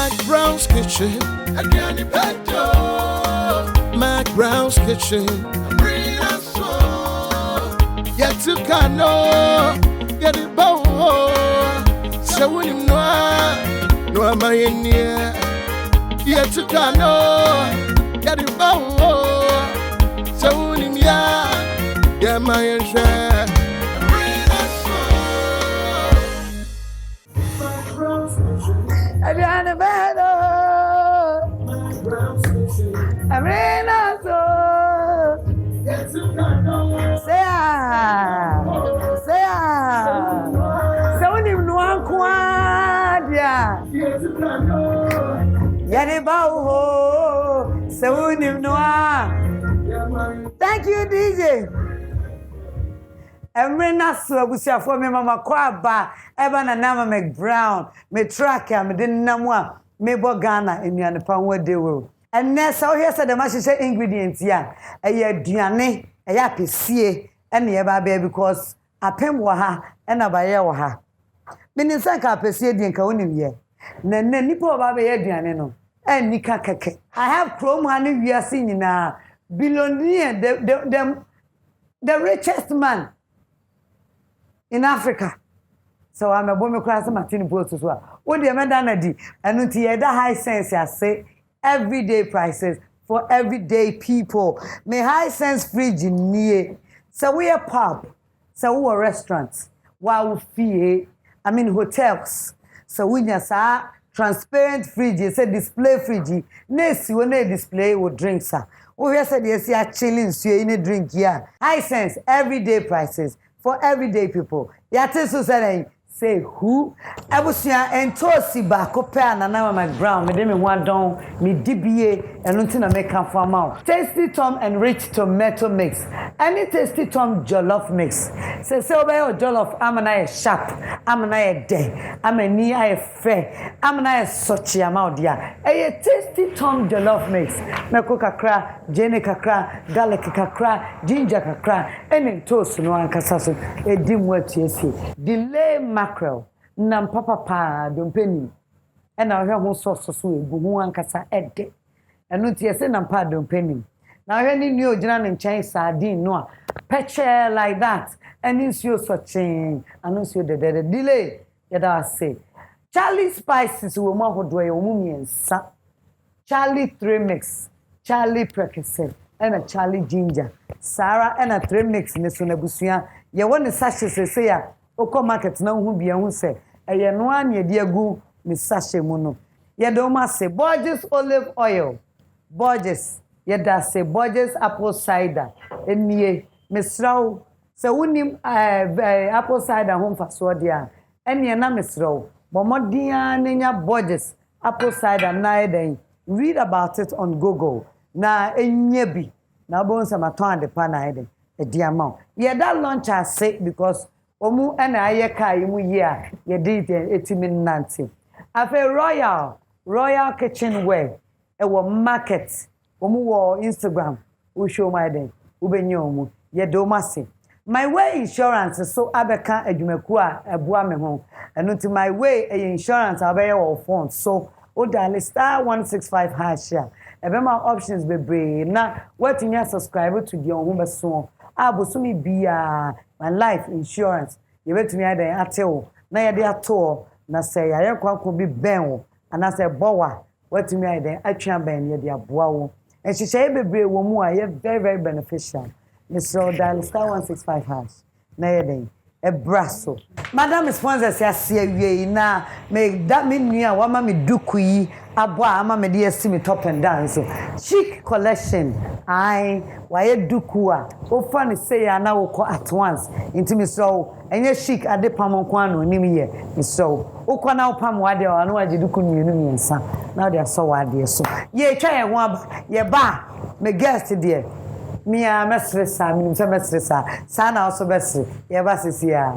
McBrown's kitchen. Again, McBrown's kitchen. Yet to cano, get it bow. So when you know, no, am I in here? Yet to cano, get it bow. So when you know, get my share. I'm in a battle. I'm in a soul. Say so when you know quad, yeah. Yanibao, so when you know. Thank you, DJ. Emrena so abusia for me mama kwaba eba na nama McBrown me track am de namwa me bo Ghana enuane pa ho dewo enne so here say the mahye ingredients ya eye aduane eye apesie ene ye ba because apem wo ha ena ba ye wo ha mini sanka apesie di nka wonim ye na nipa ba be ye aduane no eni kakeke I have chrome honey we are seeing na billionaire the richest man in Africa. So I'm a bomb class Martin Post as well. What the Amadana and until the high sense I say everyday prices for everyday people. May high sense fridge near. So we are pub, so we are restaurants, while we fee, I mean hotels. So we just are transparent fridge, say display fridge. Next when they display with drinks. We said yes, you are chilling, so you need drink here. High sense everyday prices. For everyday people. Yate so say who? Abusia entosi ba kopa na na McBrown me de me wadon me DBA eno ntina make am for am. Tasty Tom and rich tomato mix. Any Tasty Tom jollof mix. Say obey your jollof amana sharp, amana dey, amani I fair, amana sochi amaudia. Eye Tasty Tom jollof mix. Me ko kakra, jene kakra, garlic kakra, ginger kakra, eni toast no ankasa so edim watiesi. Delay mackerel nam papa dompeni ena hwe ho sauce so ebu ho ankasa ede eno tie se nam pa dompeni na hwe ni ogina ne nchen sardine no a peche like that eni nsuo so chen anu nsuo de delay yada say Charlie spices wo ma hodo ye wo miensa Charlie 3 mix Charlie percocet ena Charlie ginger Sarah ena 3 mix ne so na busua ye woni sachet se ya Oko market na hu bia hu se eye no anya de agu mi sachet mu no ye do ma se Borges olive oil Borges ye da se Borges apple cider enie mesraw se wonim apple cider ho mfaso dia enie na mesraw bomodia nenya Borges apple cider na eden read about it on Google na enye bi na bon sama ton de pa na eden e dia ma ye da launch ase because Omu ena ayeka imu ye ye did etimi nanti. Afe Royal Kitchenware e wo market. Omu wo Instagram. We show my den. Ubenyo omu ye do mase. My way insurance so abeka adwumaku a ebua me ho. Eno ti my way insurance abeye wo phone. So o dial *165 hash ya. Ebema options bebre na wetinya subscribe to the ohun beso. Abosumi bia my life insurance you bet me adan atewo na ye de ato na say ya yakwa bi ben wo ana say bowa what me adan atwa ben ye de aboa wo en hihye bebre wo mu a ye very beneficial so dial *165 hash na ye den e brasso madam sponsors ya se awie na me da me nua wa ma me duku yi aboa ama me de asimi top and down so chic collection ai wa ye duku a o fa ne say ya na wo at once intimi so enye chic ade pam kwa no nim ye so o kwa na pam wa de o na wa je duku mienu miensa na de so wa de so ye twa ye ho aba ye ba me guest there Mia mesresa minim se mesresa sana also besre ye ba sisia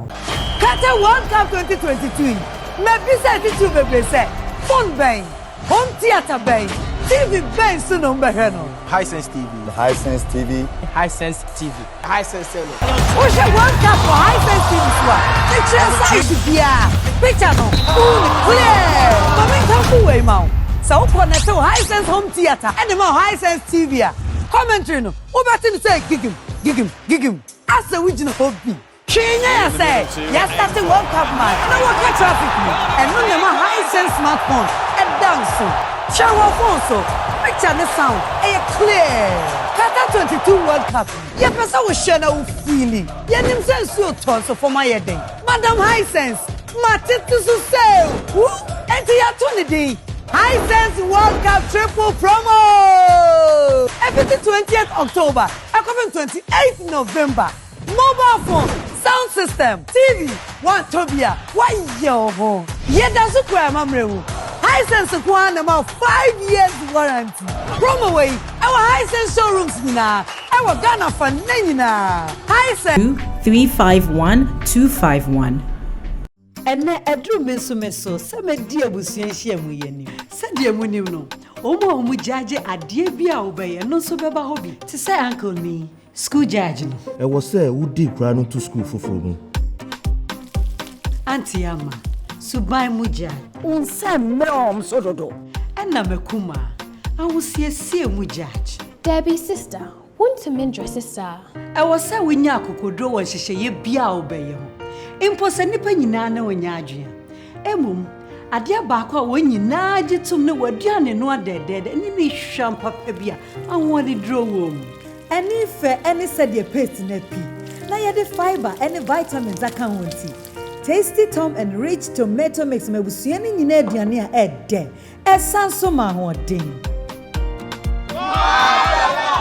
Kata World Cup 2022 me bisa titu bebe se phone ben home theater ben TV ben so no be he no High Sense TV High Sense TV High Sense TV High Sense TV o je World Cup for High Sense TV so picture size bia picture no full clear come come we ma So connect to Hisense Home Theater and the Hisense TV. Commentary no. Obatin say gigim. As the original hobby. Kenya say, yes, that's the World Cup match. No one can traffic me. And no nema Hisense smartphone. And dance so. Share one phone so. Picture the sound. Clear. Qatar 22 World Cup. Yeah, person will share no feeling. Yeah, them sense so so for my day. Madam Hisense. Matiti to say. Who? Enter your 20 day. Hisense World Cup triple promo. Every 20th October, coming 28th November. Mobile phone, sound system, TV, one Tobia, one year home. Yet that's a crime, Amrewu. Hisense one about 5 years warranty. Promo way, our Hisense showrooms now. Our Ghana for Nina. Hisense 351-251. And na edru meso se me dia busuanhia mu yeni se dia mu nim no omo jaje ade bia obeye no so beba ho bi ti say uncle ni school judge no e was say who di kra no to school foforo mu auntie ama subai mu judge unse me so dodo na mekuma awusiesie mu judge Debbie sister want to mend sister e was say winya akokodro won hyehyeye bia obeye ho imposa nipa nyina na wonya adwe emum ade baako a wonyina agitum ne waduane no adedede ni ne hwam papa bia awon dro wom eni fe eni said paste na pi na ye de fiber eni vitamins aka wonti Tasty Tom and Rich Tomato Mix mebusuani nyina aduane a ede esanso ma ho den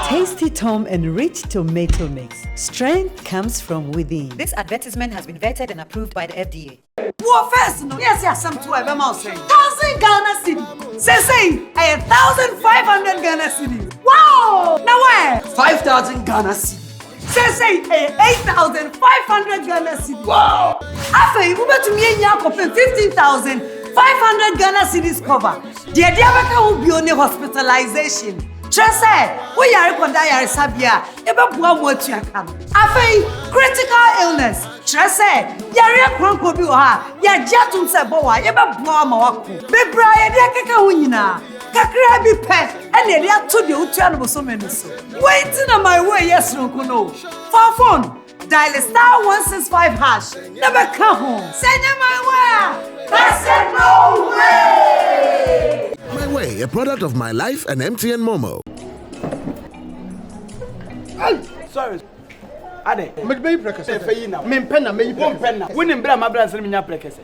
Tasty Tom and Rich Tomato Mix. Strength comes from within. This advertisement has been vetted and approved by the FDA. What first? No, yes, some 12 amounts. 1,000 Ghana cedi. Say, 1,500 Ghana cedi. Wow! Now where? 5,000 Ghana cedi. Say, 8,500 Ghana cedi. Wow! After you move to me and Yakob 15,500 Ghana cedis cover. The Diabaka will be on the hospitalization. Trese, we are rekonda yare sabia, ebe bua mo atuaka. Afei, critical illness. Trese, yare kronko bi o ha, ya jatum se bo wa, ebe bua ma wako. Bebra ye de keka ho nyina. Kakra bi pe, ene de ato de otua no so menu so. Waiting on my way yes no no. For phone, dial *165 hash. Never come home. Send my way. That's it, no way. My Way, a product of My Life and MTN Momo. Sorry. Ade, me prekese fe yi na. Me penna me yi penna. Wonim bra ma bra nsem nya prekese.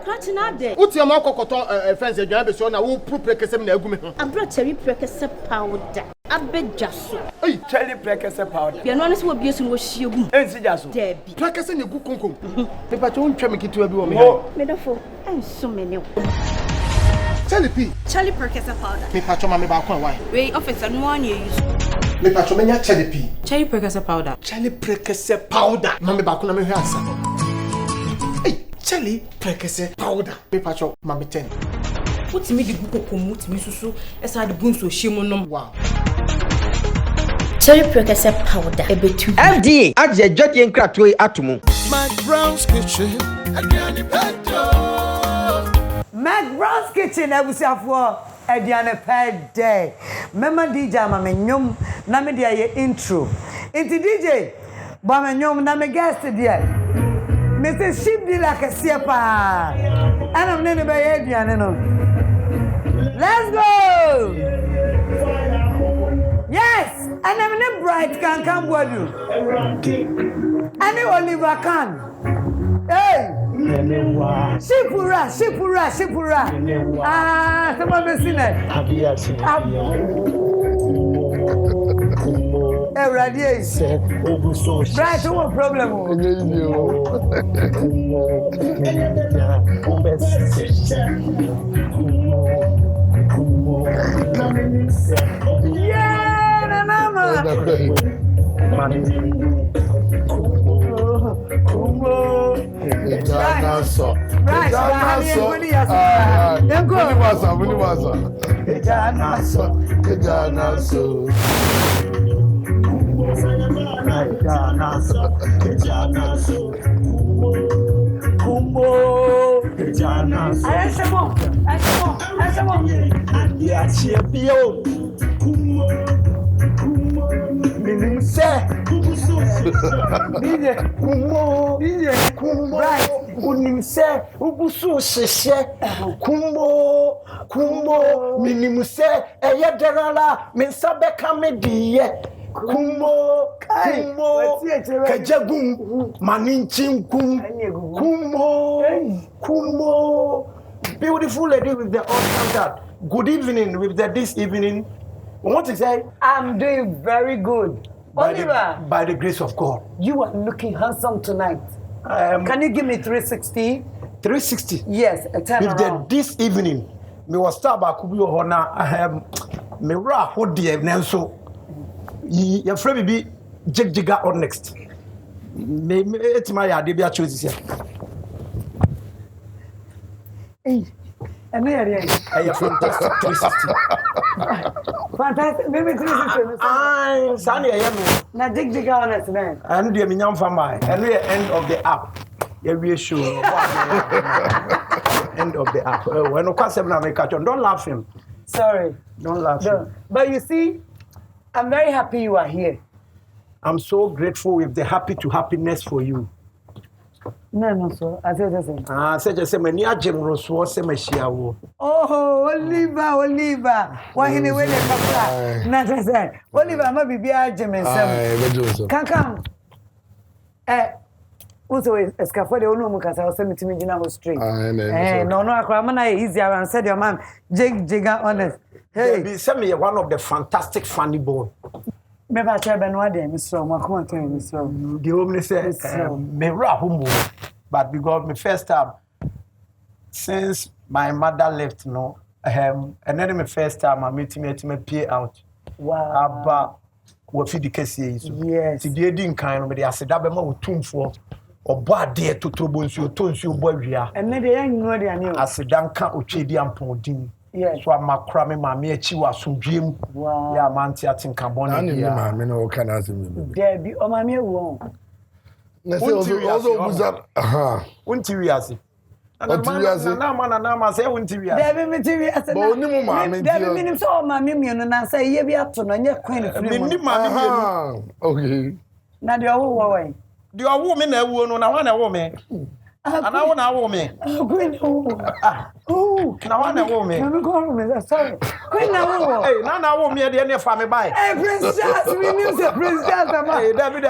Kratina de. Uti am akokoto friends adwan be so na wo pro prekese me na agu me ho. Abra cherry prekese powder. Abejaso. Hey, cherry prekese powder. Be no nse wo biesu wo hiegu. Ensi jaso. Debi. Prekese ne gu konkom. Me pa cho ntwa me kitu abi wo me ha. Me dafo. Enso me ne. Cherry prekese powder. Me pa cho ma me ba kwa why. We officer no one you use. Me pa cho me nya cherry pea. Cherry prekese powder. Cherry prekese powder. Na me ba ko na me hwe asa. Hey, cherry prekese powder. Me pa cho ma me 10. Utimi di guko komu timi susu esa de bunso hyimu nom. Wow. Cherry prekese powder. Ebetu. FDA aje jodi nkratwe atomu. McBrown's kitchen again pedo. McBrown's kitchen ebusiafo ediane per day. Mema DJ ama menyom na me dia ye intro. Inti DJ ba menyom na me guest dia. Mr. Ship dealer kese pa. Ana me ne be ye ediane no. Let's go. Yes, and I'm a bright Kankam Boadu. And OliverKhan. Hey. Shipura. Ah, someone be seen it. Hey, radiate. Bright, no problem. Yeah, mama. Beautiful lady with the all standard. Good evening with the this evening. What to say? I'm doing very good. Oliver, by the grace of God. You are looking handsome tonight. Can you give me 360? 360? Yes, a turn with around. This evening, me was start back to be honor. Me ra hold the Nanso. Your friend be Jigga on next. Me it's my idea choose here. Hey, and there it is. Hey, fantastic 360. Fantastic. Maybe 360. Ah, Sunny, I am. Now, Jigga on us, man. And the Minyam Family. And the end of the app. Yeah, we sure. End of the app. When you can't make a don't laugh him. Sorry. Don't laugh him. But you see, I'm very happy you are here. I'm so grateful with the happiness for you. No, so I said the same. Say just say me agem roso say me shiawo. Oh, Oliver. Why anyway the papa? Not say. Oliver, ma bibi agem ensem. Kankam. Also escafode onu mu kasa o se mitimi gina ho straight. No akra ma na easy around said your man Jigga honest. Hey, be say me one of the fantastic funny boy. Me ba che be no ade me so ma come tell me so. The home say me ra humo. But because my first time since my mother left and then my first time I meet me pay out. Wow. Aba we feed the case here. Yes. Ti dey din kan me dey aseda be ma otumfo obo ade totrobo nsu otonsu bo awia. And me dey yan no dey ani o. Aseda nka otwedi ampodin. Yes. So amakra me ma me achi wasomdwem. Wow. Ya manti atinka boni. Ani me ma me no kana asemi. There be o ma me ewu. Na say also buza Unti wiase. Na ma say unti wiase. There be me TV ase. But oni mu ma me there be me so ma me mienu na say ye bi ato no nye queen free mo. Me ma me mienu. Okay. Na de owo wo we. De owo me na ewu no na wa na ewu me. Ana wo na wo me. Queen owo. Oh, na wa na wo me. Na me go me sorry. Queen na wo. Hey, na wo me de na fa me bai. Hey, Prince Charles, we need the Prince Charles ma. Hey, David.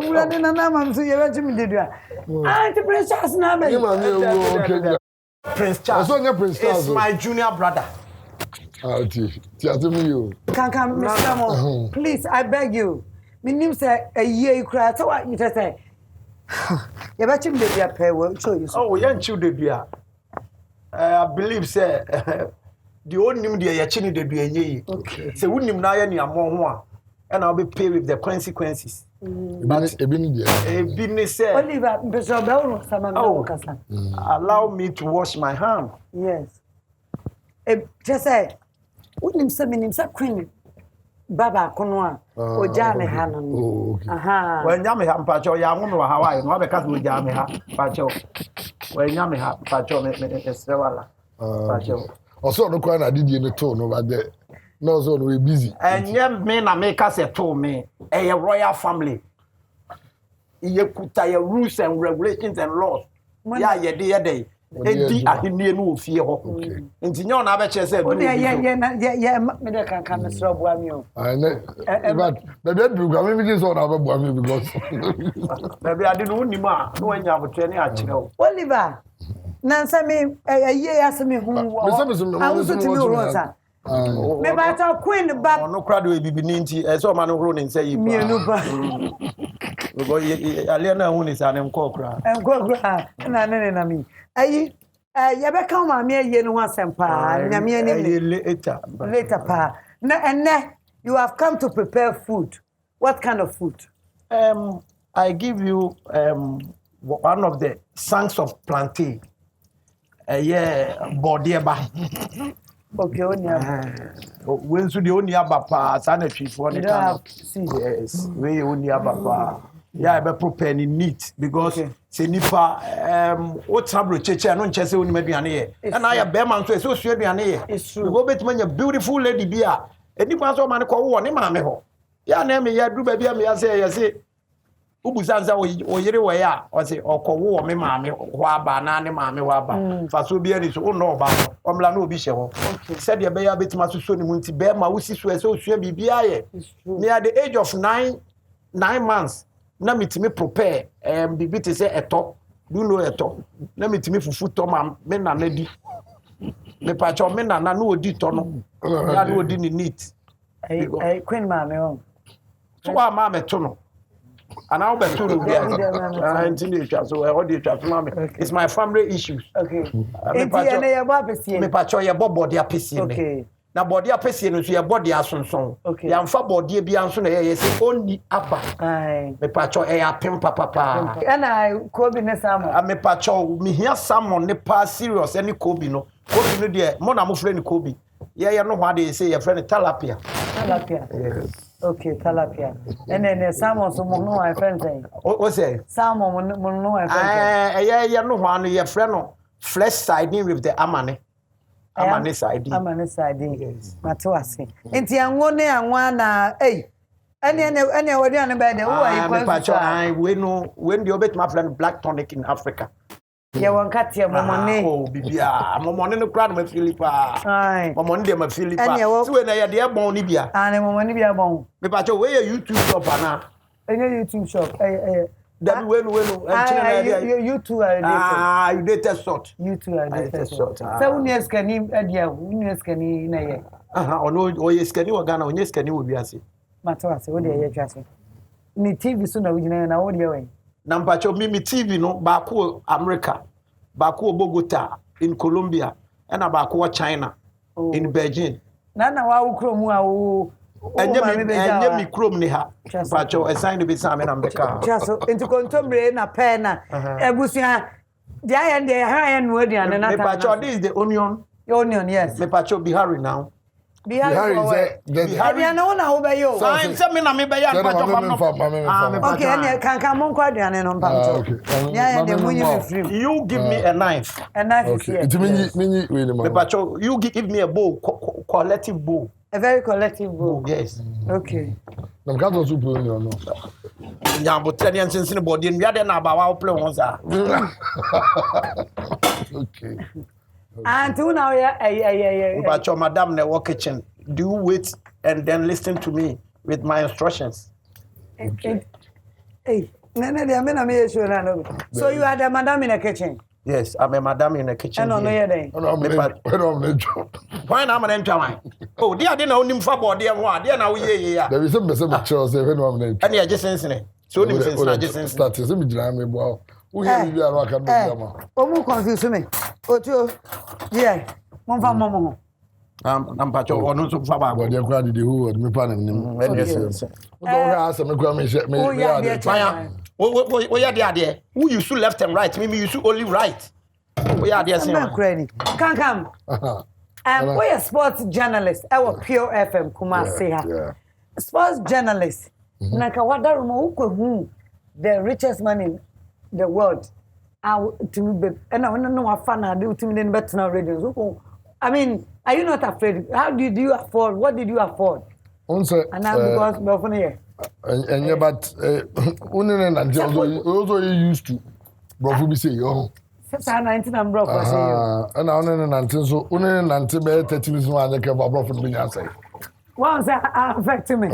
Ura de na ma so ye be chimi de dua. Auntie Prince Charles na me. Okay. Prince Charles. Prince Charles. Is my junior brother. Kankam, Mr. Mo, please, I beg you. My name say a year you cry. So what you just say? You bet him the pay will show you. Oh, young children, I believe, sir. The old name the Yachini de Bianye. Okay. So wouldn't him now any among and I'll be paid with the consequences. Oliver, allow me to wash my hand. Yes. Just say, wouldn't him say queen. Baba Konwa, o Jame Hanan. Aha. When Yami have Pacho, Yamu, Hawaii, no other cousin with Yami Pacho. When Yami have Pacho, Estella. Pacho. Also, no quite I did in the tone over there. No, so we busy. And young men are make us a told me, a royal family. You could tie rules and regulations and laws. Yeah, dear day. Edi ahini enu ofie ho. Nti nyo na abeche say do. Yeah, me dey kan Mr. Obuami o. But baby program me dey so na Obuami because baby ade no nim a no anya abotre ne a kire o. Oliver. Na nsa me ye asemi hu wo. I was to me rosa. Me ba ta queen ba. No crowd we bibi ni nti e so ma no horo ne nsa yi ba. Me no ba. Go ale na hu ni sa ne nko kra. Nko kra na ne na mi. Ayi ya be kan ma me ye no asempa nyame ani later pa na enne you have come to prepare food. What kind of food? I give you one of the songs of plantain. Body ba. Okay, onia. When so the onia ba pa sana twi for the kind. See. Yes, we onia ba pa. Yeah, be prepare ni neat because say nipa what trouble cheche no nche say oni aduane ye. And I be man so so aduane ye. You go bet man beautiful lady bia. Nipa so man ko wo ne maame ho. Ya na me ya dru ba bia me ya say ubusanza oyire we ya o say okowo me maame ho aba na ne maame ho aba. Fa so bia ni so no ba. Omla na obi hye ho. Said ye be ya betima so ni mu nti be ma wo si so e so sua bibia ye. Me at the age of 9 months na mitimi prepare bibi te say eto do know eto na mitimi fufu to ma me na na di me pa cho me na na odi to no ya na odi ni neat queen ma me on so wa ma me to no ana o be to no bia intini twa so all the twa ma me it's my family issues me pa cho ye body apesi me na body apesi no so ye body asonson ya mfa body bia nso na ye say oni aba me pa cho e apem papa na kobi ne salmon me pa cho me hia salmon ne pa serious any kobi no de mo na mo frɛ ni kobi ye no hwa de say ye frɛ ni tilapia okay tilapia and salmon so mo no friend say o say salmon mo no friend ye no hwa no ye frɛ no flesh side with the amane side matwase enti anwo ne anwa na ene wodi an be de wo ayi kwa when the obet my friend black tonic in Africa ye won katia momone bibia momone no kra na Philippa momone de ma Philippa so we na ye de bon ni bia ne momone bia bon me pa cho we YouTube shop ana YouTube shop that you two are you dated short you two are dated short so when you scanning adia when you scanning na ye ono o ye scanning wa Ghana onye scanning wo biase matwase wo de ye twase ni TV so na wujina na wo de we na mpacho mimi TV no ba ko America ba ko Bogota in Colombia and ba ko China in Beijing na wa ukro mu a wo enye MiPROMO ni ha pacho assign be sam na mbeka so into contemporary na pen na ebusia dia ya de ha ya no aduane na ta pacho this is the onion yes me pacho Bihari now Bihari aduane wona wo be yo so say me na me be ya pacho fam okay ene Kankam mo kwa aduane no mpamcho ya de munyi free you give me a knife is here it mean me pacho you give me a bowl collective bowl. A very collective book. Yes. Okay. Nam ka to super no. Ya bo tani ansensin body nwa de na ba wa play won sa. Okay. And tu now yeah. But your madam in the kitchen, do you wait and then listen to me with my instructions? Okay. Hey, no, so you are the madam in the kitchen? Yes, I'm a madam in the kitchen. No, Why am I entering? Oh, dear, I didn't know him for body and what? Dear, now we there is some pictures. And I just sense so just start to me drama. Wow. We are confused me. Yeah, Mama. I'm patcho or no so far. But they're quite the who me pan. We are the idea. Who you should left and right, maybe you should only right. We are the same. Kankam. We are sports journalist. Our Pure FM Kumasi. Sports journalist. Naka wada rumo the richest man in the world. To me, and I want to know what fun I do to me. Better now, radio. I mean, are you not afraid? How did you afford? What did you afford? And now because we're from here. And yeah, but also used to. Bro, we say yo. 19 and broke. And I only 19 so only 19 be 30 minutes one I can bro from me say. Once affect me.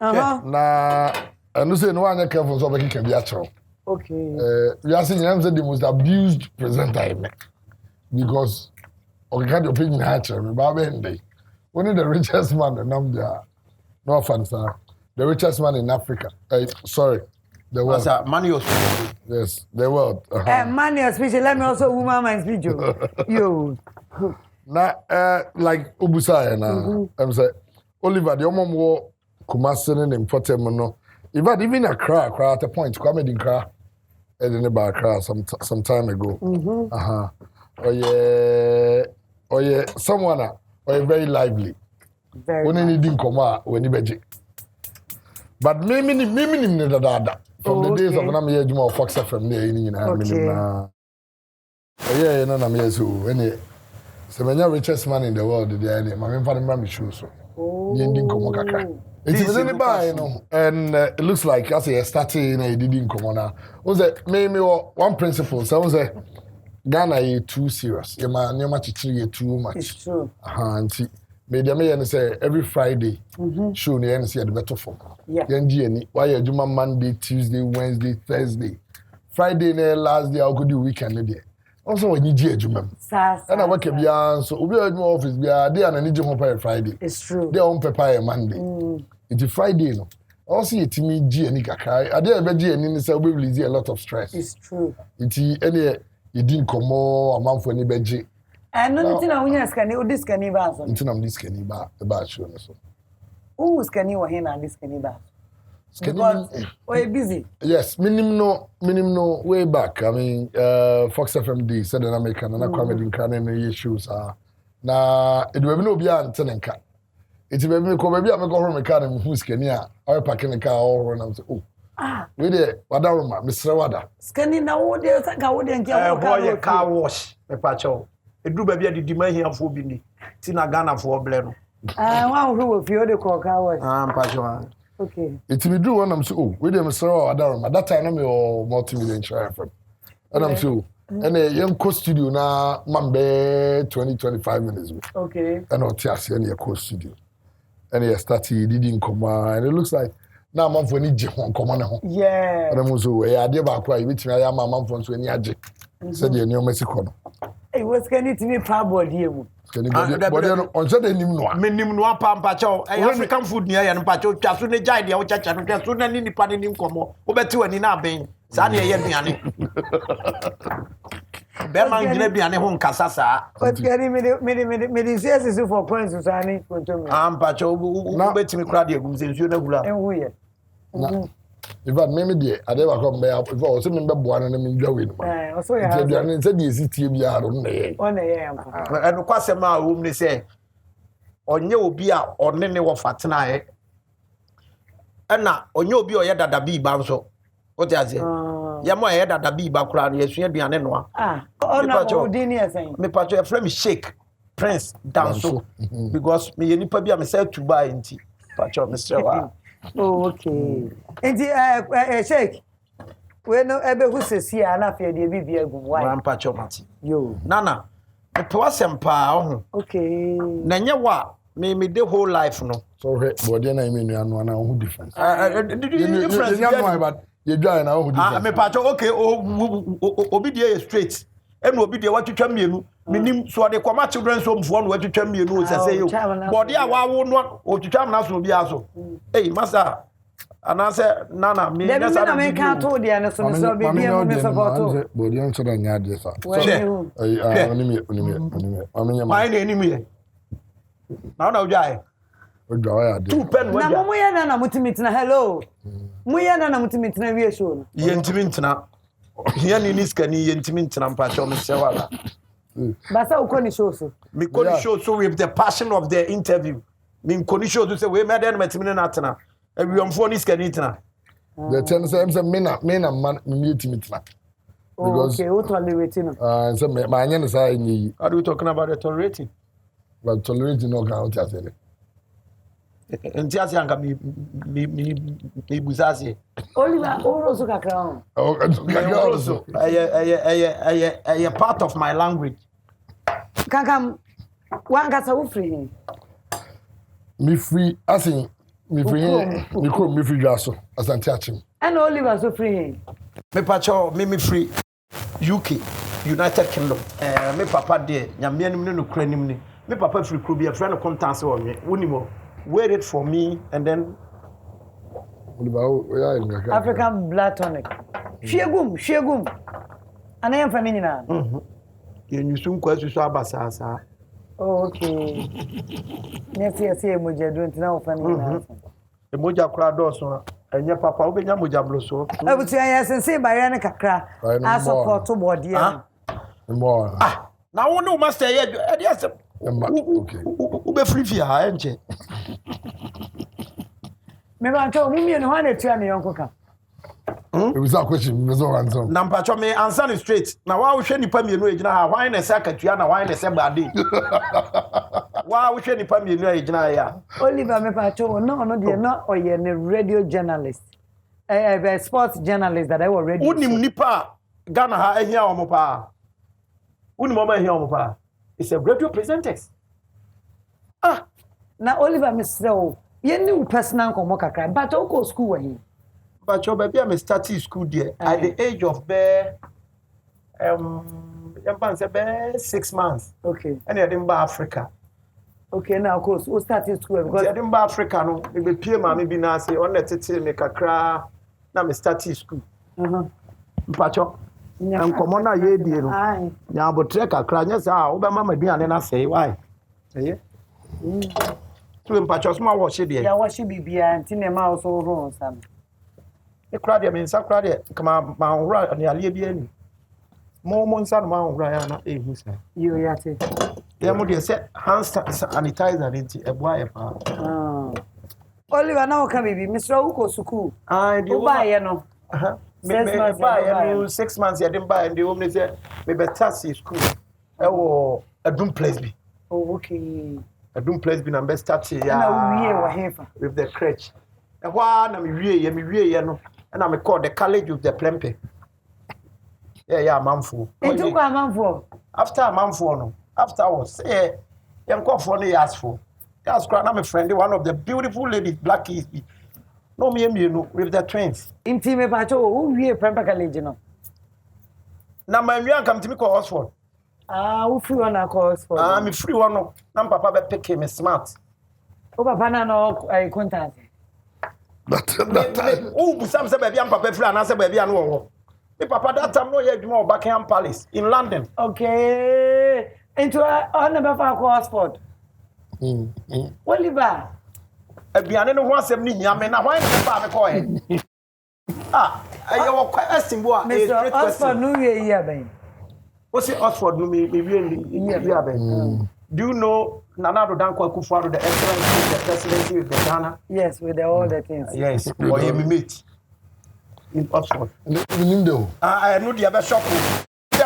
Na and you say no one can for so be can be actual. Okay. We are saying the most abused presenter because okay can't opinion hatcher me ba be ndey. Only the richest man in Namibia. No offense, sir. The richest man in Africa. Sorry. The world. Yes, the world. Man, your speech. Let me also woman my speech. Yo. Now, like Ubusaya now. I'm saying, Oliver, the mom war Kumasini in Portemano. Even a cry at a point, coming in cry. I didn't buy a cry some time ago. Oh yeah, someone very lively. When you didn't come out when you beji. But me from the days of Nam Yajuma Fox FM there in yeah, no, I'm yes, any. So many richest man in the world, the my family shoes. So, it's really bad, you know, and it looks like as a starting, I didn't come on now. Was it maybe one principle? So, was it Ghana is too serious? Your man, your match is too much. It's true. Auntie, media may say every Friday, show the NC at the better form. Yeah. Why you do Monday, Tuesday, Wednesday, Thursday, Friday, last day, I'll go do weekend there. Also, when you do juma, and I work beyond so we are in office. We are there and I need you on Friday. It's true. They on prepare Monday. It's Friday, no. Also, it's me G and Nika. I did a G and in the we will see a lot of stress. It's true. It's any you didn't come more a month for any bedgy. And nothing I want to scan you. This can you pass? Until I'm this can you about show so. Who can you here and this can you pass? Because we're busy. Yes, minimum way back. I mean, Fox FMD said an American and a comedy can issues are now it will be no beyond tenenka. It will be come maybe I'm going to car and who's Kenya or packing the car or and say, oh, we there, Wadaruma, Mr. Wada. Scanning now, what they think I wouldn't get car wash, a pacho. A do baby at the demand here for Bini, Tina Ghana for Bleno. One who will feel the car. Pacho. Okay. It will do one. I'm so, oh, we there, Mr. Wadaruma. At that time, I'm your multi-million share from. And I'm so, and a young co studio now, Mambe 20-25 minutes. Okay. And I'll tell you, any co studio. And he started, didn't come and it looks like now I'm for any come on. Yeah. And I'm also a idea about why which I am a month from any adject. Said the new Mexico. It was going to be proud here. On Saturday, minimum no pampacho, African food near and pacho, Chasune Jai, or Chachas, soon and any pan in Como, over and in our being, Sanya Yemiani. Berman Ginebian home Casasa. But getting many says for points, Susani, Pacho, who bet me crowd your since you know. And we if I maybe dear, I never come back if I was remember one and I'm going. Also, I said, you see, TBR on the air. And of course, my room they say, on your beer or any of Fatana. And now, on your beer, you had a bee bouncer. What is it? Yamo head at the bee background, yes, you had been an one. Oh, no, Dinia saying, me patch your friend shake Prince down so because me, you probably myself to buy in tea. Patch of Mr. Oh, okay. And shake. We know ever who says here, and I fear the baby. Why? I'm patch of Matty. You, Nana. A person power. Okay. Nanya wa. Me the whole life no. So, but then I mean, you know who difference. Difference. But you dry now. Me patch okay. Obidia straight. And obidia what you tell me. Minim so de kwama children so mfo no atwetwa mienu say you body a wa wo no otwetwa na so bia so eh master anase nana me na sa me kan to de na so so bia me support body on so da nya de sa oni me my name here na na ojai ojai ade two pen na mo ya na mutimitina hello mo ya na mutimitina wie show ye ntimitina here ni niskani ye ntimitina mpacho me se wala. Basa ukoni show so. Me koni show so with the passion of the interview. Me koni show to say we made them metimine natana. And we am for this canitana. The ten say me na man me timitna. Because okay, what are they waiting? So my name is I ni. Are we talking about the tolerating? Well, tolerating no count as any. Entiasi anga mi buzazi. Oliver Oroso kakra. Oh, also. I part of my language. Kankam wanga sa free. Me free as in me free me free jaso as an teaching. And Oliver so free. Me pacho me free UK United Kingdom. Me papa there nyame anim no kura nim ni. Me papa free kro bi a friend contact wo me wonimo. Waited for me and then African blood tonic. Shegum. And I am family now. You soon question so abasa. Oh, okay. Next year, see a moja don't know family. The moja crowd also, and your papa will be your moja bloso. I would say, yes, and say by Yana Kakra. I support to body. More. Now, no master yet. Yes, okay. Ube free for her, ain't you? Maybe I told me and one to me, Uncle Cap. It was a question. Me so answer. Na mpacho me answer ni straight. Na wa wo hwe nipa mienu ejina ha, hwan na se akatua na hwan na se bade. Wa wo hwe nipa mienu ejina ya. Oliver me pacho no dey no oye ne radio journalist. Sports journalist that I was radio. Unim nipa Ghana ha ehia omo pa. Unim omo ehia omo pa. It's a radio presenters. Na Oliver Mr. You knew personal komo kakra, but o go school when But your baby I started school there at the age of 6 months. Okay. And I didn't buy Africa. Okay, now of course, we started school because I didn't buy Africa no. Me be pay ma me bi na say on the tete me kakra na me started school. Mpacho. Nkomo na ye die no. Nya abotre kakra nya say wo be ma maduane na say why? Eh? So mpacho so ma wo hye die. Ya wo hye bibia nti na ma so ro nsam. E kra de me nsa kra de kama ma hora ne ale bi ani. Mo nsa no ma hora ya na ehu sa. Yo ya te. Ya mo de say hand sanitizer nti eboa ye pa. Oliver na o ka bibi Mr. Uko school. De o ba ye no. Me buy you 6 months you didn't buy and the woman say me better see school. I wo adum place bi. Oh okay. Adum place bi na be start ya. Na we wa hefa. With the crutch. E hwa na me wie ye no. Na me call the college of the Plempe. Yeah, manfo. Into kwa manfo. After manfo no. After was say yanko for no ask for. That's na my friend one of the beautiful ladies black keys. No me with the twins. Inti me pacho o wie Plempe college no. Na my nwa come to me call Oxford. Wo free one na call Oxford. Me free one no. Na papa be pick me smart. O papa na no contact. That time. Oh, some say baby am papa free and say baby an wo. Me papa that time no ye dwuma Buckingham Palace in London. Okay. Into on number for Oxford. Oliver. Abiane no ho asem ni hia me na why na ba me call e. Ayo question bo a Mr. Oxford no ye here ben. What's Oxford no me here ben. Do you know Nanado Danko Akufo-Addo, the excellency, the presidency of the Ghana? Yes, with all the things. Yes, or you meet in Oxford. I know the other shop.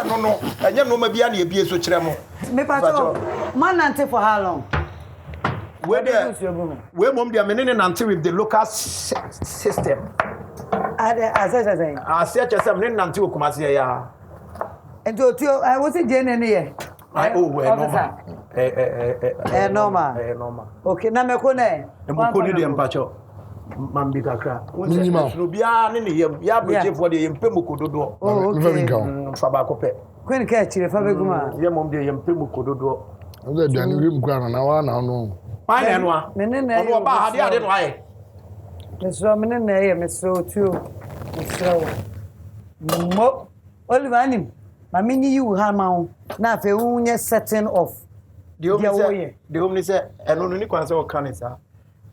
No, and you know maybe I be so tremo. Me pacho, man ante for how long? Where mom they are meaning ante with the local system. I said just some ante o kuma se ya. And to I was in Jane here. Normal. Okay, na me ko na. Mo ko ni de mpacho. Mambi kakra. No bia ne yem, ya broche for de yem pemu kododo. Okay. Fa ba ko pe. Kwen ka chire fa beguma. Yem mom de yem pemu kododo. Oze duane rim kwa na wa na no. Pa na no a. Ono ba ade no aye. Mesro mene na ye mesro tu. Mesro. Mo Oliver anim. Mami ni you ha ma wo. Na fe unye setting off. The only say eno no ni kwan say o kan isa.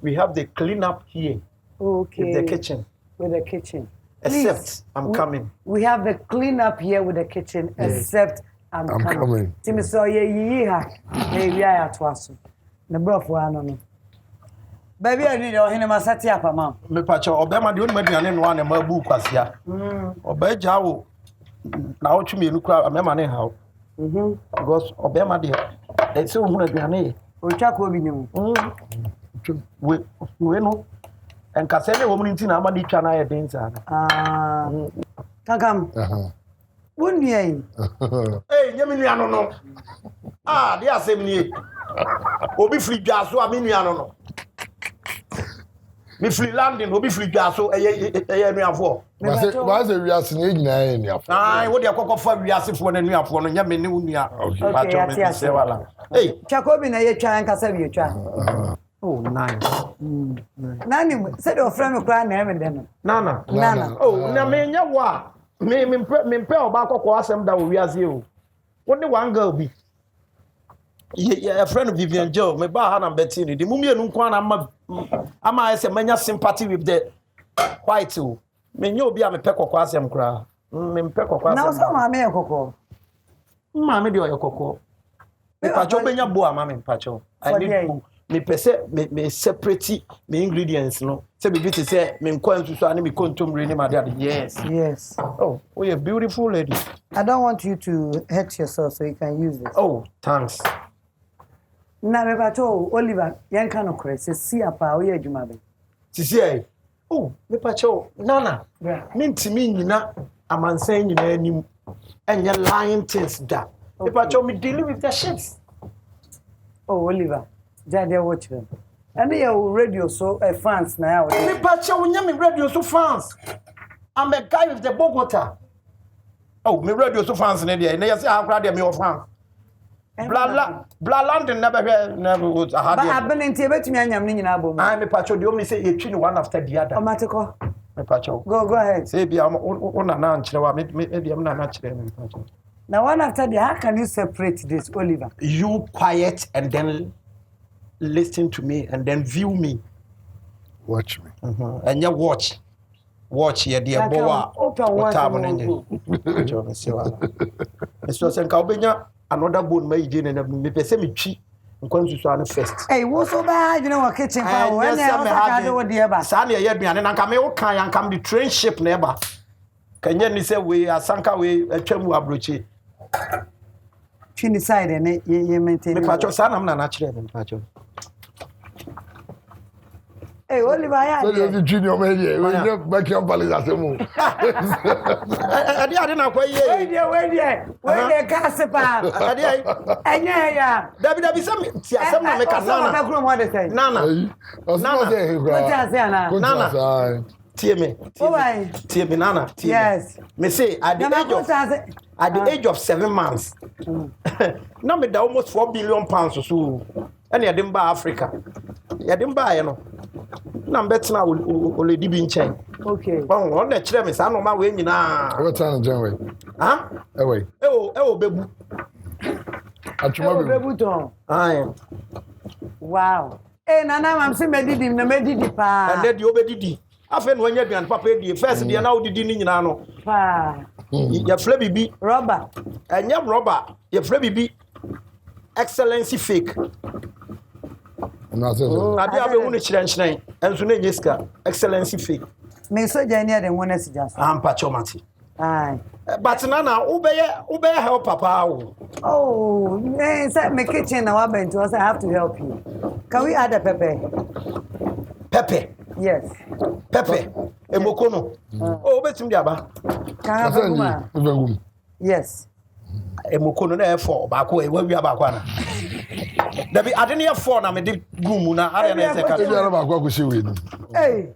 We have the clean up here. Okay. With the kitchen. With the kitchen. Except I'm coming. We have the clean up here with the kitchen, except I'm coming. Timi so ye ha. We are at waso. The broth wa no. Baby I need o hene masati apa ma. Me pacha obema de onu maduane no na ma bu kwasia. Oba ja wo na o twemi enu kra mema ne ha. Because obema de e se o hu aduane. O twa ko bi nemu. We no en ka se ne wo mun nti na ama ni twa na ye den sa na. Kankam. Wonu yen. Nyemi nua no. De asem ni. Obi free dwa so a me nua no. Me free landing obi free dwa so eye nuafo. Ba se wiase ne nyina ye nuafo. Wo de akokofo wiasefo na nuafo no nyame ne wunua. Okay, me se wala. Chakobi na ye twa nkasa bi twa. Oh, nice. Nani said your friend cry na em den. Nana. Oh, na me nya wa. Me mpe oba akokọ asem da wo wiase o. Wo ne one girl bi. A friend of Vivian Joe, me ba ha na Bettini. The mummy enu kwa na ama ese manya sympathy with the white o. Me nya obi a me pe kokọ asem kra. Me mpe kokọ asem. Na so ma me kokọ. Ma me de oyokoko. Me pacho benya bo ama me pacho. I need me pese me separate me ingredients no. Say be to say me nko nsusu ani me kontomre ni ma de. Yes. Oh, you're a beautiful lady. I don't want you to hurt yourself, so you can use this. Oh, thanks. Na me pacho Oliver, yan kan okre se si apa o ye adwuma be. Sisi ai. Oh, me pacho nana. Me ntimi nyina amansan nyina anim. Enye lying things da. Me pacho me deal with the shit. Oh, Oliver. Jade watch them. And your radio so fans now. Me pacho unya me radio so fans. I'm a guy with the Bogota. Oh, me radio so fans na dey. Na say how crowd me of fans. Bla London never was a hard. But I've been in Tibet me anyam ni nyina bom. I me pacho dey only say e twi one after the other. Omatiko. Me pacho. Go ahead. Say bia una na nchire wa me bia na na chire me pacho. Now one after the how can you separate this, Oliver? You quiet and then listen to me and then view me. Watch me. And you watch here dear boa. What time on you? Mr. Senka obenya another bone my jene na me pese me twi nkwansusu an first. Hey, wo so ba you know kitchen pa when you have to do eba. Sa na ye aduane na nka me wo kan yan kam the train ship na eba. Kanya ni say we asanka we atwamu abrochi. Twi side na ye maintain. Me pacho sa na na kire me pacho. Hey, Oliver, yeah. So you junior man here. We just back your palace as a move. Adi na kwa ye. Where there Kasipa. Adi. Yeah. Dabi some ti asem na me ka nana. Nana. Nana. Tie me nana. Yes. Me say at the age of 7 months. Now me da almost 4 billion pounds so. And ya dem ba Africa. Ya dem ba ye no. Na mbetna oledi bi nchen. Okay. On na kire me sa no ma we nyina. What time January? Huh? Away. Bebu. Atuma bebu to. Aye. Wow. Nana mam se medidi pa. And then you obedidi. Afen wo nya duan papa di first dia na odidi ni nyina no. Pa. Ya fle bibi. Rubber. Enya rubber. Ya fle bibi. Excellency fake. Adi abe hu ne chirenchiren enso na nyeska excellency fake. Me so jani ade wona sijaso. Ampa chomati. Aye. But nana ubeye help papa o. Oh, say me kitchen na wa bento I have to help you. Can we add a pepper? Pepper. Yes. Pepper. Emokono. Oh, betum dia ba. Can I yes. Emokono na e4 ba ko e wa wi ba ko na. Dabi ade ne e4 na me de gumu na are na se ka. E jara ba ko ko she we no. Hey.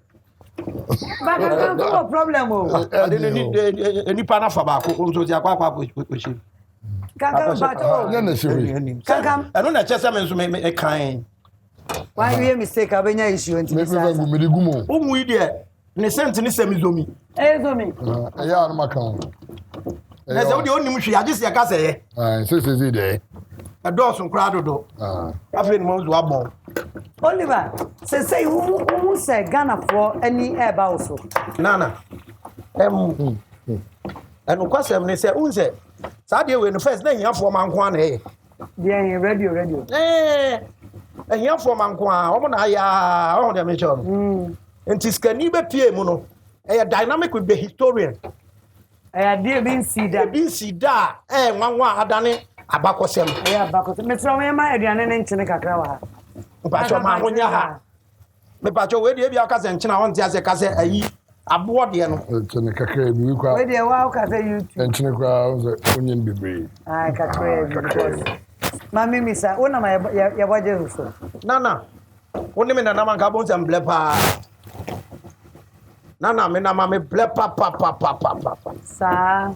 But no problem o. Ade ne ni pa na fa ba ko so ti akwa ko she. Kankam bato. Na she we. Kankam. Eno na chese me nso me kan. Why you mistake abenya issue nti Me me de gumu. Umu ide ne sent ni semizomi. Zomi. Ya na makan. Na se odi onim hwe agese ya ka se ye. Se de. Adosun kra dodo. Afi ni mo zo abon. Oliver, say who say Ghana for any eba also. Nana. Enu kwasem ne se unse. Sa de we no first na hia for manko ana e. Dey radio. Hia for manko a o mo na ya o de me cho. Enti skani be pie mu no. E dynamic with the historian. Dey bin sida. Bin sida nwanwa adane abakosem. Abakosem. Me tro me ma aduane ne nchene kakra wa. Pacho ma honya ha. Me pacho we de bia ka se nchena won ti ase ka se ayi abo de no. Nchene kakra bi kwa. We de wa ka se YouTube. Nchene kwa onyen bibre. Kakra bi. Mami misa, una ma ya boje huso. Nana. Woni me nana man ka bon sem ble pa. Nana me na ma me ble pa. Sa.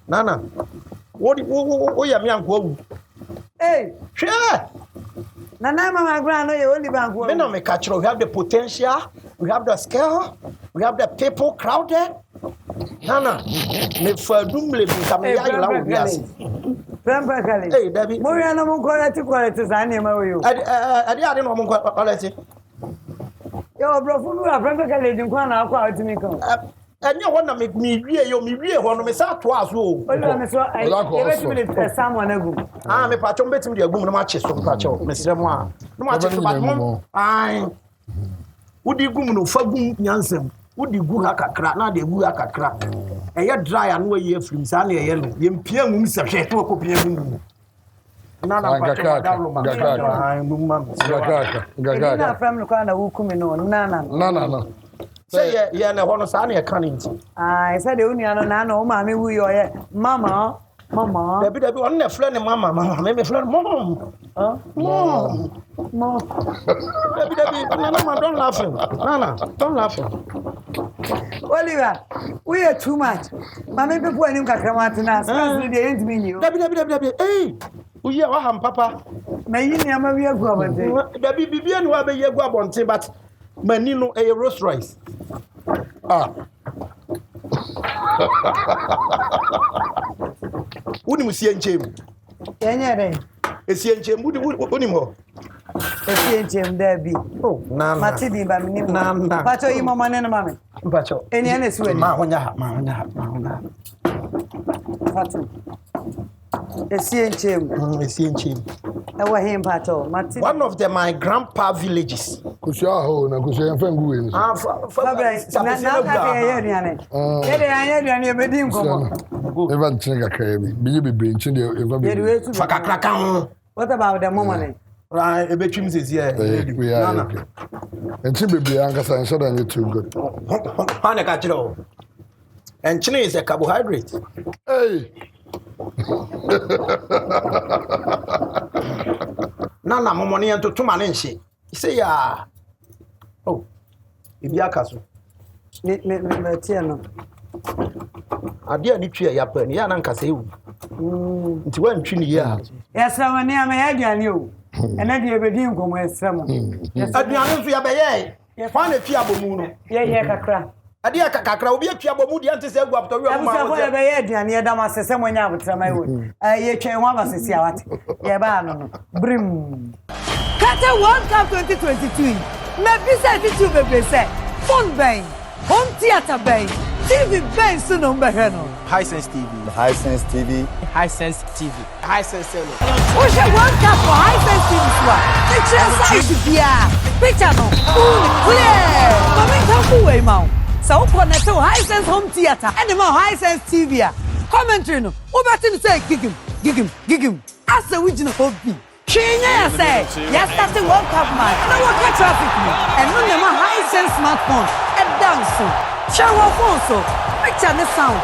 Nana. Wo ya mi anko awu. Hey, hwe. Nana mama grano ye only banko. Me na me catch we have the potential, we have the scale, we have the people crowded. Nana, me fadum le bi kam ya yela wo biase. Prempekale. Hey, David. Mo ya no mo quality za na ma we yo. Ade no mo quality. Yo bro fu lu prempekale din kwa na akwa otimi kan. Enya ho na me wie yo me wie ho no me sa to aso o. Oliver me so I bet someone agu. Ah me pa chom betim de agum no ma che so pa che me sire mo a. No ma che so ba mo. Ai. Udi gum no fa gum nyansem. Udi gu ha kakra na de gu ha kakra. Eye dry anu ayi afrim sa na eye no. Ye mpia mum se hwe to ko pia mum. Na pa che da lo ma. Ai mum ma. Gaga. Na from no kwa na wukumi no na. Say yeah na hono sa na e kan nti. Ah, say de unia no na o ma me wu yo ye. Mama. Baby on na fle ne mama me fle mom. Mom. Baby Nana don't laugh. Nana, don't laugh. Oliver, we are too much. Mama people anim kakramati na. Especially the end me you. Baby. Hey. We are wa papa. Me yin ya ma wi agu abonte. Baby bibia no wa be ye agu abonte but mani no e roast rice. Wuni musie nchem. Yenye re. Esie nchem wuni mo. Esie nchem dabi. Oh, na. Matidi ba minim. Na. Pacho yi mama ne mama. Pacho. Eni ene suwe. Ma honya. Pacho. Esie nchem. Esie nchem. Ewa him pacho. Matidi. One of my grandpa villages. Kusia ho na kusia yɛmfa ngu wei no. Fabra. Na ka ye aduane. Ye de anya aduane be di nkomo. Eva nkyene kakra bi. Biye bebre nkyene de eva bebre. Fa kakra kan ho. What about the moment? Right, a bit here. We are okay. And she be ankasa and shada you too good. Panic atro. And chili is a carbohydrate. Hey. Nana momoni and to manenshi. Say ya. Oh. Ibiakasu. Me tiano. Adia ni twa ya pa ni ya na nkasa ewu. Nti wan twi ni ya. Yes, I want to make you. And then you begin to come with some. Aduane so ya be ye. Fa na twa abomu no. Ye kakra. Adia kakra obi atwa abomu di ante se egu apto wi ma. Abusa for be ye aduane ye da ma sese mo nya abotra mai wo. Ye twen ho ba sese awate. Ye ba no. Brim. Qatar World Cup 2022. Me bisa ti tu be say. Phone bang. Home theater bang. TV bang so no be here no. Hisense TV. Hisense TV. Hisense TV. Hisense TV. Who's your World Cup for Hisense TV? Picture size bia. Picture no. Clear. Mama come away now. So connect to Hisense home theater and the Hisense TV. Commentary no. Obertin say gig him. As the original hobby. Kenya say, yes, that's the World Cup match. No one can traffic me. And no nema Hisense smartphone. And dancing. Shower phone so. Picture the sound.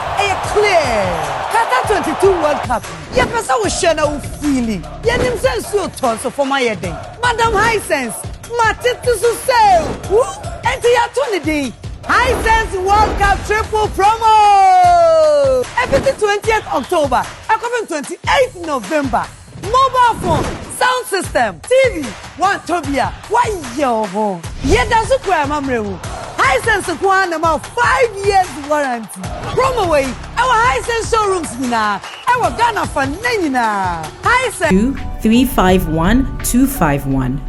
Clear. Qatar 22 World Cup. Ye pesa wo share na wo feeling. Ye nim sense yo ton so for my head. Madam Hisense. Matitu so say. Woo. Enti ya to ni day. Hisense World Cup triple promo. Every 20th October. Coming 28th November. Mobile phone, sound system, TV, one Tobia, why yo ho? Ye doesn't cry, Mamrew. Hisense Kwan about 5 years warranty. Promo way, our Hisense showrooms now. Our Ghana for Nina. Hisense 2351251.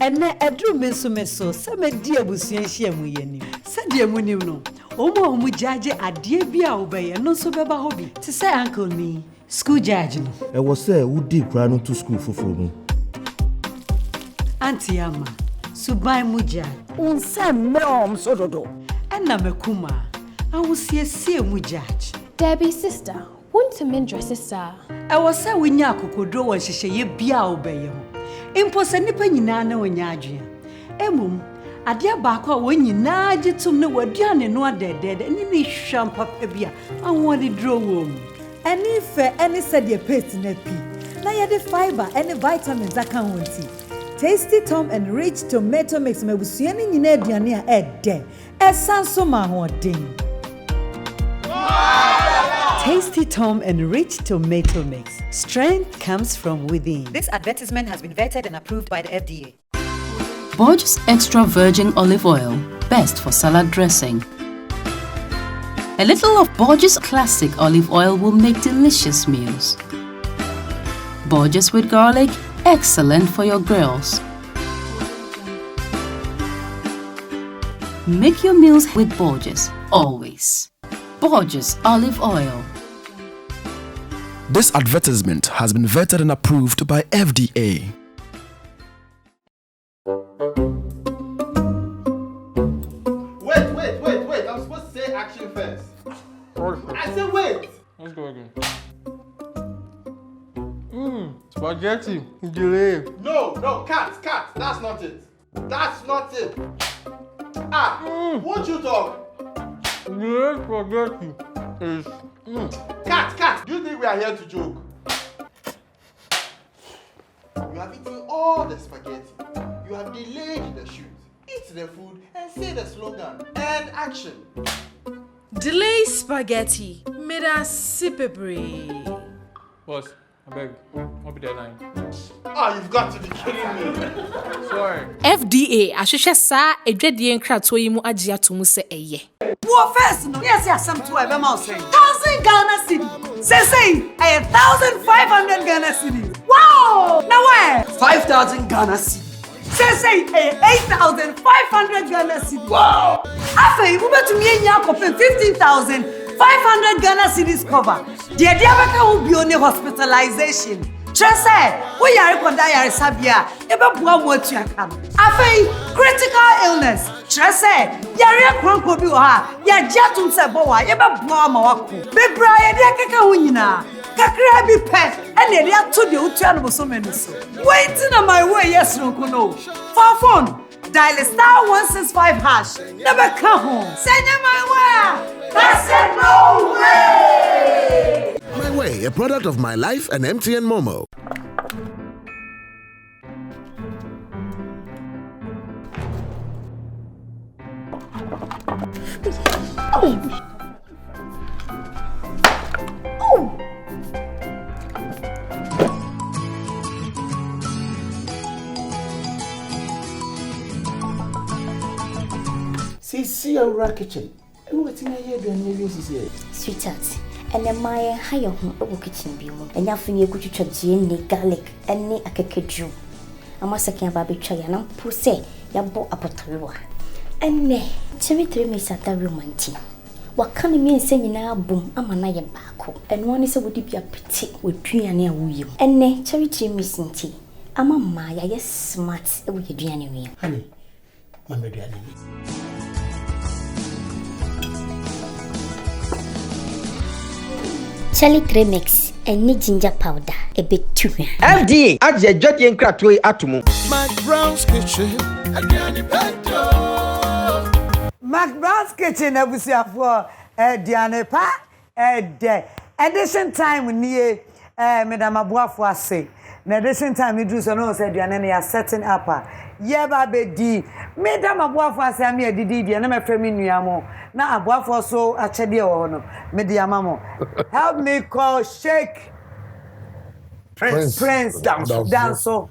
And na edru meso se me dia busuan hia mu yeni. Se dia mu nim no. Omo jaje ade bia obeye no so beba hobi. Ti say uncle ni. School judge no. E was say who did cry no to school for mu. Auntie ama. Subai muja. Unsa me so dodo. Enna mekuma. Awusiesie mu judge. Debbie's sister. Want to mend your sister. E was say we nya akokodro won hyehyeye bia obeye ho. Impo se nipa nyina na wonya adwe. Emum ade baako a wonyina agitum ne waduane no adedede ni ni hwam papa bia awon de dro wo mu. Any fair, any said your paste in a pea. Now you the fiber, any vitamins that can want it. Tasty Tom and Rich Tomato Mix me busiani in Ediania ed de. Esansoma hoarding. Tasty Tom and Rich Tomato Mix. Strength comes from within. This advertisement has been vetted and approved by the FDA. Borges Extra Virgin Olive Oil, best for salad dressing. A little of Borges Classic Olive Oil will make delicious meals. Borges with garlic, excellent for your grills. Make your meals with Borges. always. Borges Olive Oil. This advertisement has been vetted and approved by FDA. Wait. I'm supposed to say action first. I said wait. Let's go again. Spaghetti. Delay. No, cat. That's not it. Won't you talk? Delay spaghetti is... Cat, do you think we are here to joke? You have eaten all the spaghetti. You have delayed the shoot. Eat the food and say the slogan. And action. Delay spaghetti. Made us sipebre. Boss, I beg. I'll be there 9. Oh, you've got to be kidding me. Sorry. FDA ahwehwe saa edwadie nkrato yi mu agye atomu se eye. Wo first no, yes, some to a bema say. 1,000 Ghana cedi. Say 1,500 Ghana cedi. Wow! Now where? 5,000 Ghana cedi. Say 8,500 Ghana cedi. Wow! After you bet to me nya kopin 15,500 Ghana cedis cover. The Diabaka will be on a hospitalization. Just say, we are going to die sabia. Eba bua mo tuaka. Afei, critical illness. Just say, yare kwanko bi ha. Ya jatum se bowa. Eba bua ma wako. Bebra ye de keka ho nyina. Kakra bi pe. Ene de ato de otua no boso menuso. Wait na my way yes no kuno. For phone, dial *165#. Never come home. Send my way. That's it, no way. My Way, a product of My Life and MTN Momo. See our kitchen. And what's in here doing here? Sweetheart, and then my higher home over kitchen view. And now for you could you garlic and a cake. I must say, baby, try and I'm pussy. You bought a potato. And nay, Timmy 3 minutes at the romantic. What can you mean saying now boom? I'm an iron back. And one is a would be a petite with 3 and a wheel. And nay, charity missing tea. I'm a Maya, yes, smart with your journey. Honey, Mamma Daddy. Charlie 3 mix and ginger powder a bit too. MD, at the Jotty and Cratway Atomo. McBrown's kitchen. McBrown's kitchen ebusia for Diane pa edition time near Madam Abuafo ase. Na edition time we do so no say Diane na setting up. Ye ba be di Madam Abuafo ase am ye didi na me frɛ me nuamo na Abuafo so achede wo no me di amamo. Help me call Sheikh Prince Danso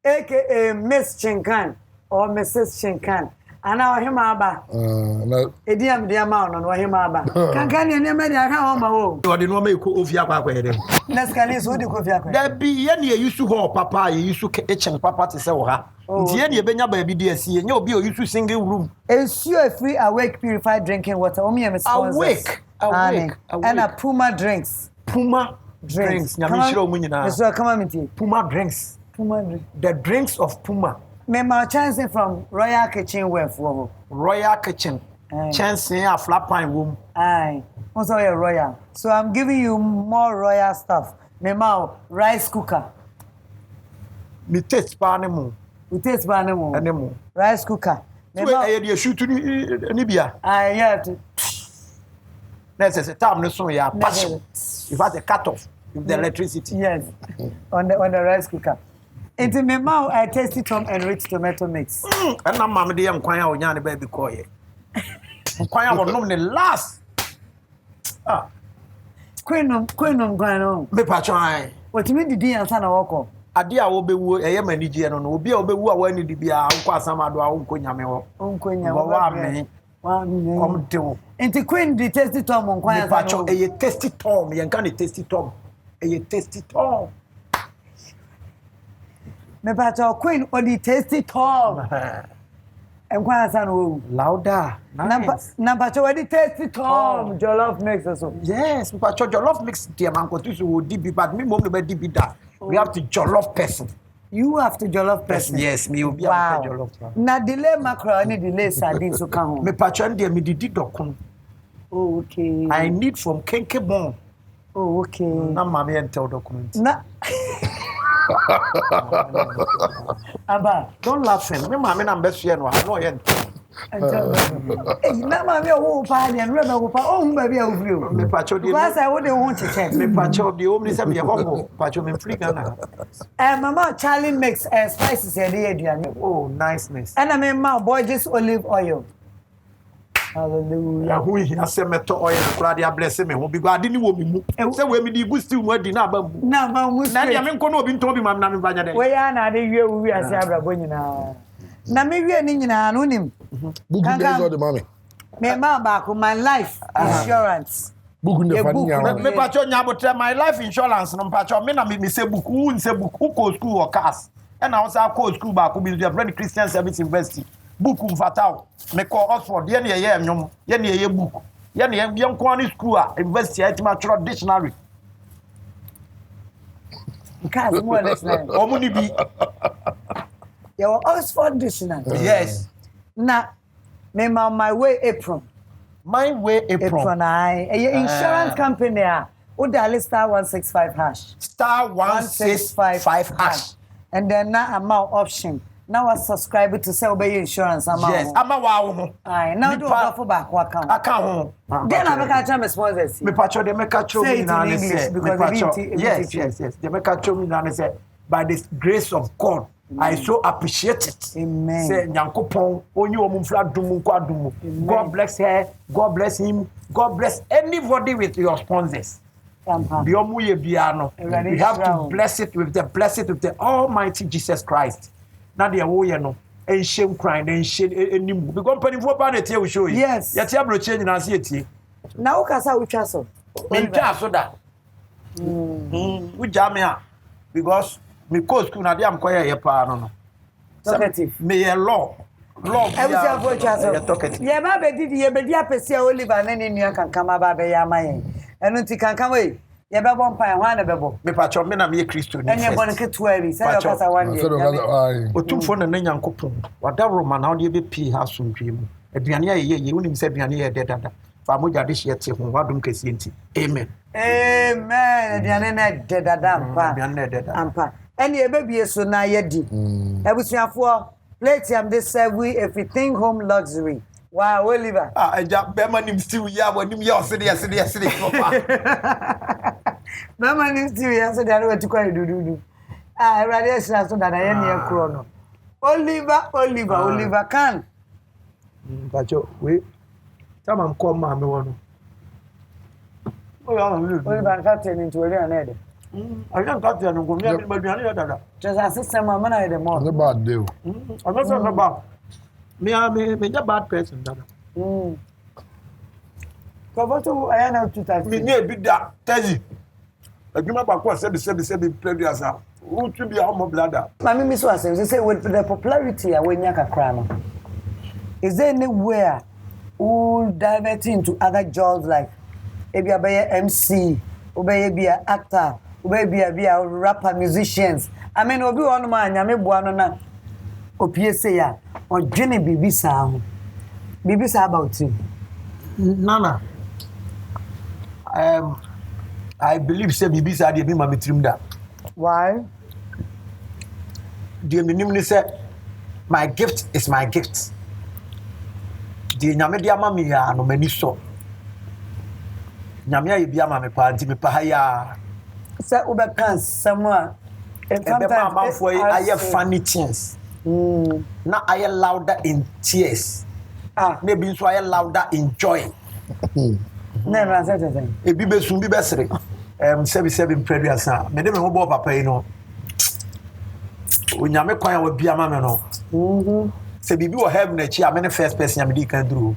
aka Miss Chinkan or Mrs. Chinkan. Ana him aba. Ediam diama no him aba. Kankan ne me dia ka ho ma wo. You dey no make ofia kwa kwa here. Let's can so dey ofia kwa. Da bi ye ne yusu ho papa ye yusu kitchen papa te se wo ha. Nti ye ne benya ba bi dey asie nye obi o yusu single room. Ensure free awake purified drinking water. Omi am sponsors. Awake. And a Puma drinks. Puma drinks. Nyame shiro mu nyina. So come on me. Puma drinks. Puma drink. The drinks of Puma. Me ma chance from Royal Kitchen for Royal Kitchen. Chance a flat pine room. Aye. Also a royal. So I'm giving you more royal stuff. Me ma rice cooker. Me taste pa anemo. We taste pa anemo. Rice cooker. Me ma dey shoot ni bia. Aye, yeah. Let's say time no so ya passion. If I cut off with the electricity. Yes. on the rice cooker. Into me mouth, I tasty tom and rich tomato mix. And now, Mamma, dear, I'm quite out of baby coy. Quite out of the last. Queen going on. Me patron. What you mean, the dear son of Oko? A dear will be woo, a manager, and will be a woo when it be a some other uncle Yamel. Uncle Yamel. Come to. Into Queen, the tasty tom on quiet patron, a tasty tom, and can it tasty tom? A tasty tom. Me pato Queen or the tasty tom. Enkwasa no. Louder. Nice. Number 2 we tasty Tom jollof mix also. Yes, but jollof mix dear man ko tusu wo dibi but me mom no be dibi da. We have to jollof person. You have to jollof person. Yes, me will be a jollof. Na delay macaroni delay sardine so can ho. Me patron dear me didi dokun. Oh, okay. I need from Kankam Boadu. Oh, okay. Na mama and tell document. Na Aba, don't laugh him. Me mama na best friend wa no yen. Na mama wo pa de nre me wo pa o hu ba bia wo firi o. Me patcho de. Because I wo de ho cheche. Me patcho de o me say me go patcho me free Ghana. Mama Charlie makes spices e dey aduane. Oh, niceness. And I mean ma Borges olive oil. Hallelujah. Who he has me to oil na dia bless me ho because ade ni wo me mu. Say we me di gu still mu adi na ba mu. Na ma mu. Na dia me nko no obi nto obi mam na me banya dey. We ya na de wie wi ase abrabo nyina. Na me wie ni nyina no nim. Bugu dey go the mommy. Me ma ba ko my life insurance. Bugu dey fani ya. Me pacho nya botre my life insurance no pacho me na me say buku won say buku ko school or cars. E na won say ko school ba ko bi the friend Christian Service University. Book mfatao me call Oxford ye ne ye enwom ye ne ye book ye ne ye nko ani school a university atima tro dictionary because more dictionary omuni bi your Oxford dictionary yes na me my way apron my way apron I insurance company a o dial star 165 hash star 165 hash and then na amount option. Now I subscribe to sell by insurance amount. Yes, ama wa ho. Aye, now do offer back account. Account. Then I make a try my sponsors. Me pacho de make a show me na say because yes. They make a show me na say by the grace of God I so appreciate it. Amen. Say Nyankopon onyi omumfra dum kwa dum. God bless her, God bless him, God bless anybody with your sponsors. We have to bless it with the Almighty Jesus Christ. Now they are wo ye no en shame crying en shame enimu because penny for ban etie we show you yes yet ya bro change na se etie na wo kasa wo twa so me twa so da we jam me because me co school na dey am koye ye pa no talkative me ye law e we say for twa so ye ba be didi ye be di apese Oliver na ne nua Kankam ba be ya mayen enu ti Kankam we ye be bon pan ho na be bo me pa cho me na me Kristo ni enye bon ke tuwa bi say your kasa one day otumfo na Nyankopon wadawro ma na ode be pi ha sontwe mu aduane ye wonim se aduane ye de dada fa moja de hye te ho wadom kesi enti amen aduane na de dada ampa aduane na de dada ampa ene e be bie so na ye di ebusuafo plate am this serve everything home luxury. Wow, Oliver. Eja bema nim still ya wanim ya osede papa. Bema nim still ya so dey we to kwa dudu. Everybody else so that I am kro no. OliverKhan. Bacho, we come am come ma me wono. OliverKhan turn into a real I don't got there no go me be aduane dada. Just a system man na dey more. No bad deal. I'm not saying about me a bad person dada. Koboto I na tuta. Me ne bi da tazi. Adwuma kwakwa se be previous a. Who to be a mo blada. Mami mi so asem say with the popularity a wenya kakra no. Is there anywhere who divert into other jobs like maybe a MC, or maybe a actor, or maybe a rapper, musicians? I mean, obi one man, nyame buano na opiese ya or Jenny Bibisa about you. Nana. I believe say Bibisa dey be my trim da. Why? The minimum say my gift is my gift. The nyame dia ma me ya no mani so. Nyame aye bia ma me pa anti me pa ha ya. Say OliverKhan somewhere. Sometimes I have funny things. Now I am louder in tears. Maybe so I am louder in joy. Never said anything. E bi be sun bi be sere. 77 previous na. Me dem ho bo papa yi no. Onyame kwan wa bia ma me no. Se bibi wo heaven na chi am the first person am di kan duru.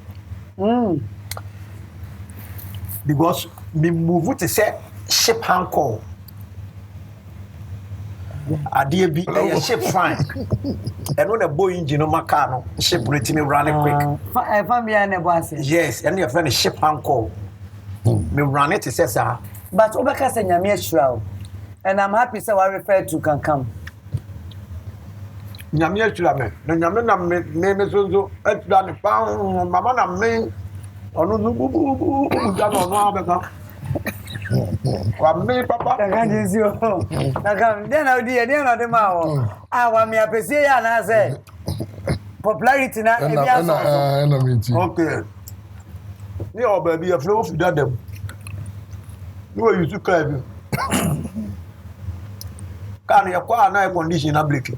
Because me move to say ship handcall. Adeɛ bi ɛyɛ ship fine. Ɛno na boy engine no maka no ship rating running quick. Family na boss. Yes, and your friend is ship anchor. Me run it says but obeka say nyame ashura. And I'm happy say I refer to Kankam. Nyame ashura me. Na nyame na me so atula ne pa mama na me onu bubu da no abeka. Wa me papa. Kankam zio. Kankam den na odi na de ma o. Ah wa me apese ya na say popularity na e bia so. Okay. Ni o baby e flow fi dadam. Ni we use to climb. Kan ye kwa na condition na break.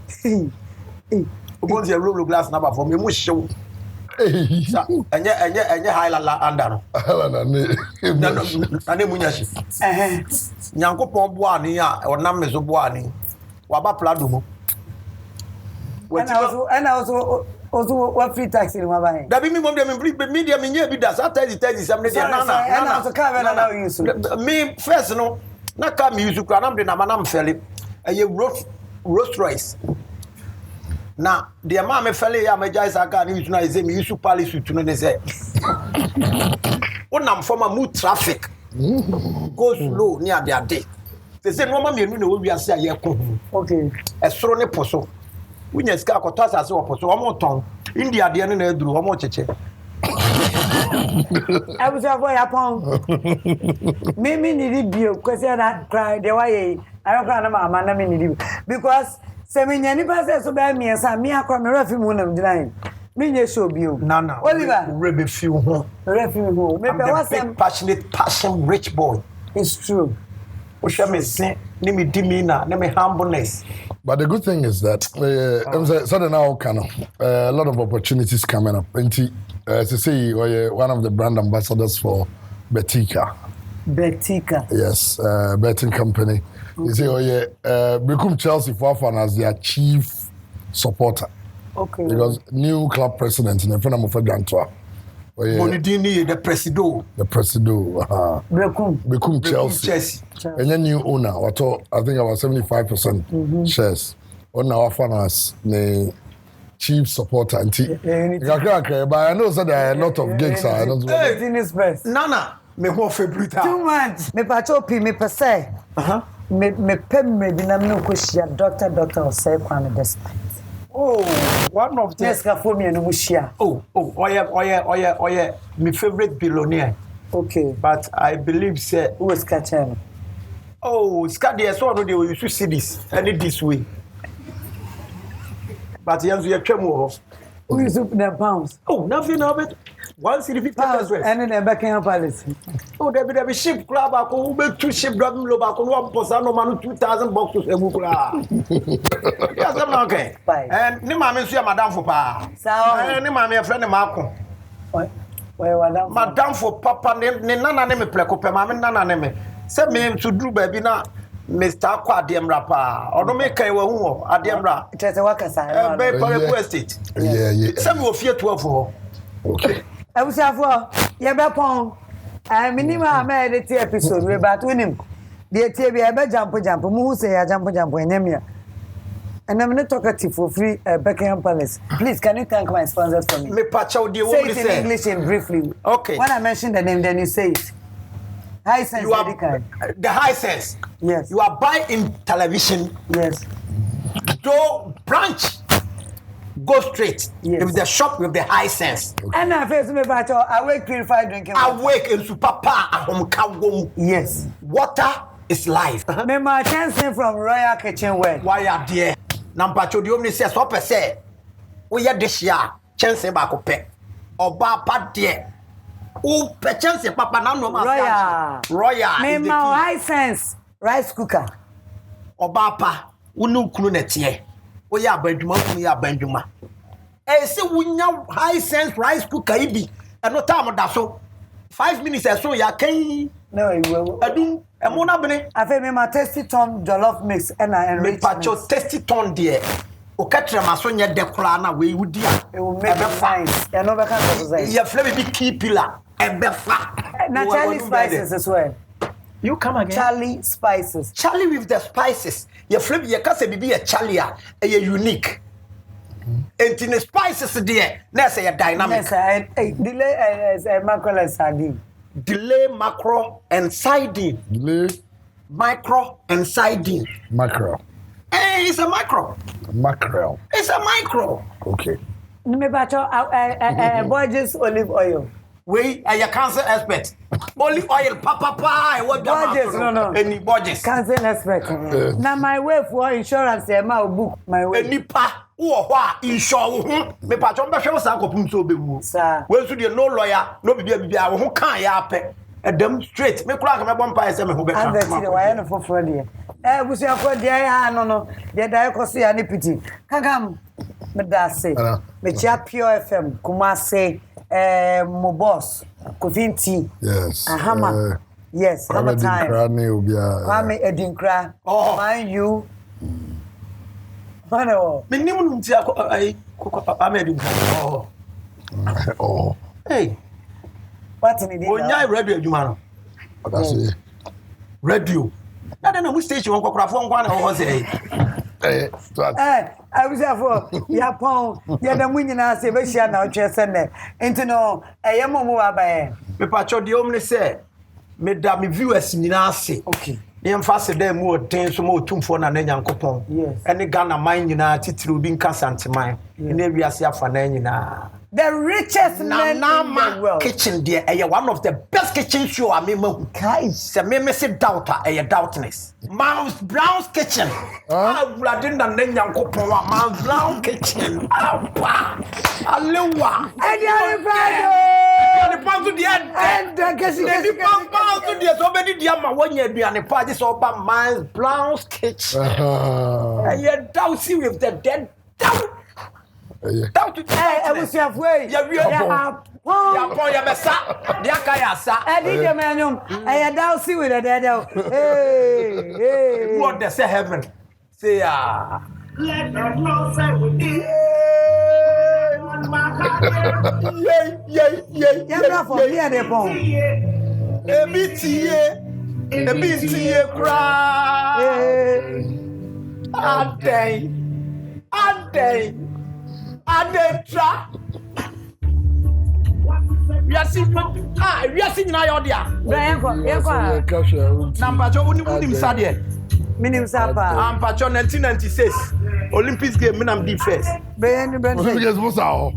Obo ze roll glass na ba for me mu hyew. Sa enye highlight under no. Hala na ne mu nya hye. Nyankopon bo ani a onam me so bo ani. Wa ba plado mo. And also what free taxi in my buying. That be me mom dem media me nya bi da sa 30 some dey na and also car na use. Me first no na car me use kra na dem na manam fele. Eye roast rice. Na the ma me fele ya me jai sa car ni use na say me use palace to no dey say. Onam forma mu traffic. Go slow near their day. They say no ma me nu na wo wi ase aye ko. Okay. Esoro ne poso. Unya ska ko toss ase oposo o mo ton India de ne na eduru o mo cheche I was avoid upon me need bio kwese na cry the way I cry na mama na me need because se me nyani pa se so ba mi esa me akọ me refi mu na mdina me nye show bio na Oliver rebe feel ho refi mu me pe wasem passion rich boy. It's true. Humbleness. But the good thing is that a lot of opportunities coming up. To say one of the brand ambassadors for Betika. Yes, betting company. You say become Chelsea for fun as their chief supporter. Okay. Because new club president in the front of Gantua. The Presido. Become Chelsea. And then new owner, I think about 75% shares. On our finance, the chief supporter. But I know that there are a lot of gigs. Nana, me ho February. 2 months. Me pachopi me pese. Me pem me dinamino kushia doctor say kwame despite. Oh, one of the my favorite billionaire. Okay. But I believe say who is catching? Oh, Scadi so no they used to see this and this way. But yes, we are tremor. Who is up the pounds? Oh, nothing of it. 150 pounds and then Buckingham Palace. Oh, there be ship club who be 2 ship driving low back on one man 2,000 boxes a book. Yes, I'm okay. And ni mama see madam for pa. Ni mama friend Marco. Madam for papa ni nana ne me pleko pe mama nana ne me. Say me to do baby na Mr. Kwa Ademra pa. Odo me kai we hu Ademra. It is a worker side. Be Pare estate. Yeah. Say me ofie 12 for. Okay. I was afọ ye be pon minima ma edit episode we but unim the tie be be jump mu hu say ya jump enyamia and I'm not talkative for free Buckingham Palace. Please can you thank my sponsors for me? Me pacha the say it in English and briefly. Okay. When I mention the name then you say it. High sense. The high sense. Yes. You are buying television. Yes. Do branch. Go straight. Yes. With the shop with the high sense. Okay. And I face me about awake purified drinking water. Awake in super. Yes. Water is life. Me my chance from Royal Kitchenware. Why are there? Nampacho the omni says what per se. We are this year. Chance back up. Oba pa there. Oh, per chance papa na no Royal. Me my high sense rice cooker. Oba pa unu kunu netie. We are Benjuma. I say we high sense rice cooker ibi. And no time that so 5 minutes or so ya can no you will. I do a mona bene. I feel me my tasty ton jollof mix and I enrich. Me patcho tasty ton dear. O katra masonya de krana we would dear. It will make it fine. You know the kind of ya flavor be key pillar. E befa. Naturally spices as well. You come again. Charlie spices. Charlie with the spices. You flip your case be a Charlie a unique. And in the spices there, let's say a dynamic. Yes, delay mackerel and sardine. Delay macro and sardine. Delay micro and sardine. Mackerel. Hey, it's a macro. Mackerel. It's a micro. Okay. Borges olive oil. We are your cancer expert. Olive oil, papa, what Borges, no. Any Borges. Cancer expert. Now my way for insurance, my book, my way. Any pa, what insure. Me patron, but she was a couple so be moved. Sir, well, to the no lawyer, no baby, who can't yape. A them straight. Me crack my bumpire, some who be. I'm the way for Freddie. We say for the no, the diocese and pity. Kankam Boadu, me Pure FM, Kumase. My boss, Kofinti. Yes. Hammer. Yes, Hammer time. Kwame Edinkra. Oh. Man, you. Mano. Minimum Edinkra. Oh. Hey. What in the Onya radio, Jumano. That's it. Radio. I don't know which station one was it. I was for Yapon, the winning as a Russian now, Chesson, and to know a Yamoa by me pacho the omni say, Madame viewers in Nasi. Okay. The emphasis them more tense more tune for an Enyan coupon. Yes. And the Ghana mine in a titru being constant mine. In every Asia for Nana. The richest man in the world. Kitchen, dear, one of the best kitchen show I mean, guys, a messy doubter, a doubtness. McBrown's kitchen. I didn't know McBrown's kitchen. Aloha. And the pound to the end. And the pound to the so many diamond 1 year behind the party so about McBrown's kitchen. And you're dousing with the dead doubt. Doubt to I was your way. Yeah, we are. I did a man. I had now see with a dead. Hey, what they say heaven? Say, let us know, say with you. Yeah, for me, the phone. A BTA cry. Adentra. We are seeing now your dear. Number Joe Sadia. Minim Sapa. I'm Pacho 1996. Olympics game, I'm the first. Ben, what's that?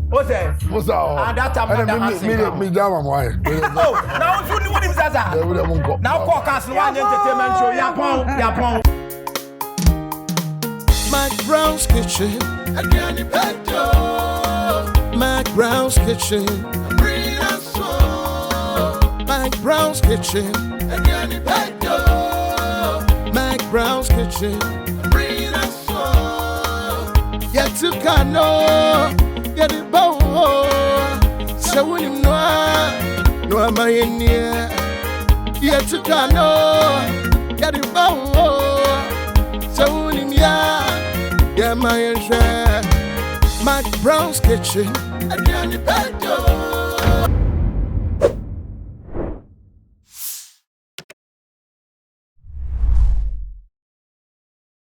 And that time, me down, my wife. Oh, now you know him, Zaza. Now, Caucus, one entertainment show. Yapon. McBrown's kitchen, again in Pedro. McBrown's kitchen, bring us so. McBrown's kitchen, again in Pedro. McBrown's kitchen, bring us so. Yet to Kano, get it bow. So when you know, no am I in here. Yet to Kano, get it bow. So when you yeah, my share. McBrown's kitchen, again in Pedro.